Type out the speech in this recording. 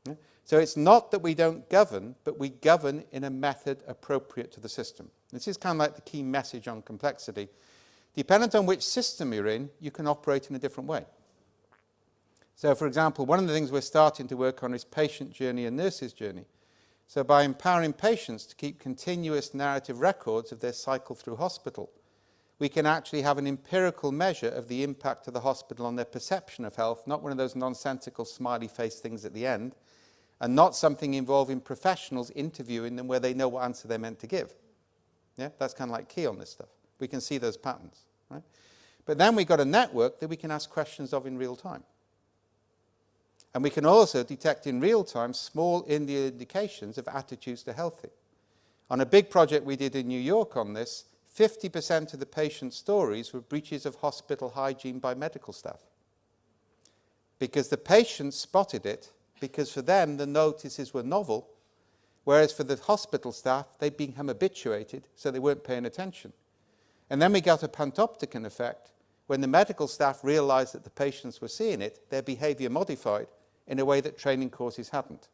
Yeah? So it's not that we don't govern, but we govern in a method appropriate to the system. This is kind of like the key message on complexity. Dependent on which system you're in, you can operate in a different way. So, for example, one of the things we're starting to work on is patient journey and nurses' journey. So by empowering patients to keep continuous narrative records of their cycle through hospital, we can actually have an empirical measure of the impact of the hospital on their perception of health, not one of those nonsensical smiley face things at the end, and not something involving professionals interviewing them where they know what answer they're meant to give. Yeah, that's kind of like key on this stuff. We can see those patterns, right? But then we've got a network that we can ask questions of in real time. And we can also detect in real time small indications of attitudes to healthy. On a big project we did in New York on this, 50% of the patient stories were breaches of hospital hygiene by medical staff. Because the patients spotted it, because for them the notices were novel, whereas for the hospital staff they'd become habituated, so they weren't paying attention. And then we got a panopticon effect. When the medical staff realized that the patients were seeing it, their behavior modified in a way that training courses hadn't.